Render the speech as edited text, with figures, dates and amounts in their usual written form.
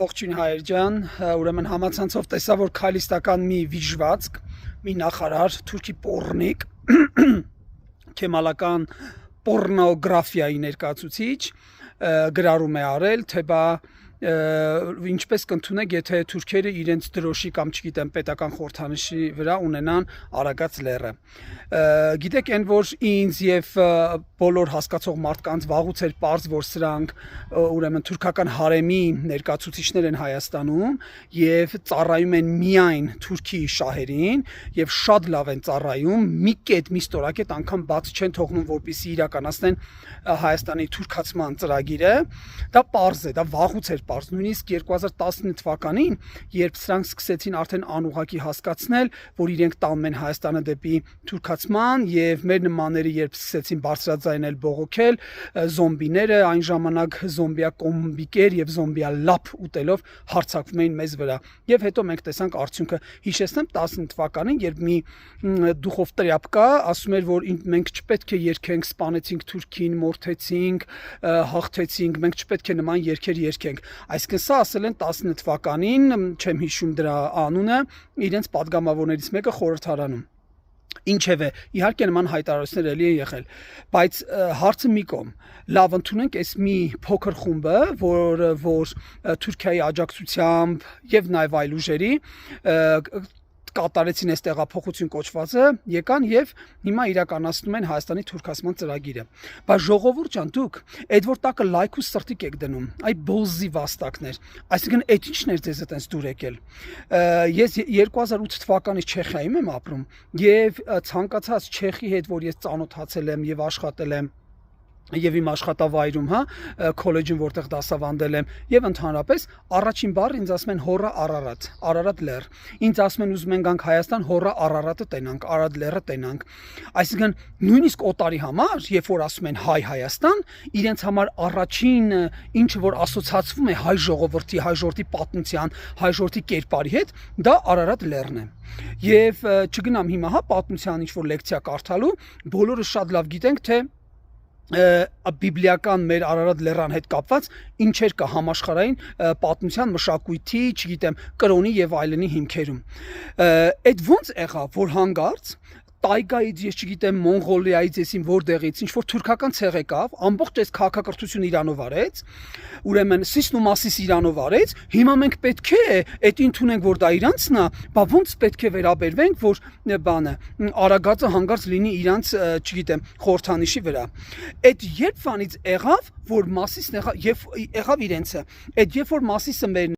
Ողջույն հայեր ջան, ուրեմն համացանցով տեսա, որ քայլիստական մի վիժվածք, մի նախարար, թուրքի պոռնիկ, քեմալական պոռնոգրաֆիայի ներկայացուցիչ գրառում է արել, թե բա ինչպես կընդունեք, եթե թուրքերը իրենց դրոշի կամ չգիտեմ պետական խորհրդանիշի վրա ունենան Արագած լեռը։ Գիտեք, այն որ ինձ եւ բոլոր հասկացող մարդկանց վաղուց էր պարզ, որ սրանք ուրեմն թուրքական հարեմի ներկայացուցիչներ են Հայաստանում եւ ծառայում են միայն Թուրքի շահերին եւ շատ լավ են ծառայում, մի կետ մի ստորակետ անգամ բաց չեն թողնում, որպեսզի իրականացնեն Հայաստանի թուրքացման ծրագիրը։ Դա պարզ է, դա վաղուց էր պարզ, նույնիսկ 2019 թվականին, երբ սրանք սկսեցին արդեն անուղղակի հասկացնել, որ իրենք տանում են Հայաստանը դեպի թուրքացման եւ մեր նմանները երբ սկսեցին բարձրաձայնել բողոքել, զոմբիները այն ժամանակ զոմբիա կոմբիկեր եւ զոմբիա լապ ուտելով հարձակվում էին մեզ վրա։ Եվ հետո մենք տեսանք արդյունքը։ Հիշեցնեմ 19 թվականին, երբ մի դուխով տրյապկա ասում էր, որ մենք չպետք է երգենք, սպանեցինք Թուրքին, մորթեցինք, հաղթեցինք, մենք չպետք է նման երգեր երգենք։ Այսինքն սա ասել են 19 թվականին, չեմ հիշում դրա անունը, իրենց падգամավորներից մեկը խորհրդարանում։ Ինչևէ, իհարկե նման հայտարարություններ էլի են եղել, բայց հարցը մի կողմ, լավ ընդունենք այս մի փոքր խումբը, որ Թուրքիայի աջակցությամբ եւ նաեւ այլ ուժերի կատարեցին այս տեղափոխություն կոչվածը, եկան եւ հիմա իրականացնում են Հայաստանի թուրքացման ծրագիրը։ Բայց ժողովուրդ ջան, դուք այդ որ տակը լայք ու սրտիկ եք դնում, այ բոզի վաստակներ, այսինքն այդ ինչն էր ձեզ այտենց դուր եկել։ Ես 2008 թվականից Չեխիայում եմ ապրում եւ ցանկացած չեխի հետ, որ ես ծանոթացել եմ եւ աշխատել եմ եւ իմ աշխատավայրում, քոլեջում որտեղ դասավանդել եմ, եւ ընդհանրապես առաջին բառը ինձ ասում են հոռա Արարատ լեռ։ Ինձ ասում են ուզում են գանք Հայաստան, հոռա Արարատը տենանք, Արադ լեռը տենանք։ Այսինքն նույնիսկ օտարի համար, երբ որ ասում են հայ Հայաստան, իրենց համար առաջին ինչը որ ասոցացվում է հայ ժողովրդի պատմության, հայ ժողովրդի կերպարի հետ, դա Արարատ լեռն է։ Եվ չգնամ հիմա պատմության ինչ որ լեկցիա կարդալու, բոլորը շատ լավ գիտենք, թե բիբլիական մեր Արարատ լեռան հետ կապված ինչեր կա համաշխարհային պատմության մշակույթի, չգիտեմ, կրոնի եւ այլնի հիմքերում։ Այդ ոնց եղավ, որ հանգարց Տայգայից, ես չգիտեմ, Մոնղոլիայից, եսին որտեղից, ինչ որ թուրքական ցեղ եկավ, ամբողջ այս քաղաքակրթություն Իրանով արեց, ուրեմն Սիսն ու Մասիս Իրանով արեց, հիմա մենք պետք է այդ ընդունենք, որ դա իրանցն է, բա ոնց պետք է վերաբերվենք, որ բանը Արագածը հանգարց լինի իրանց, չգիտեմ, խորհրդանիշի վրա։ Այդ երբ վանից եղավ, որ Մասիսն եղավ եւ եղավ իրենցը, այդ երբ որ Մասիսը մեր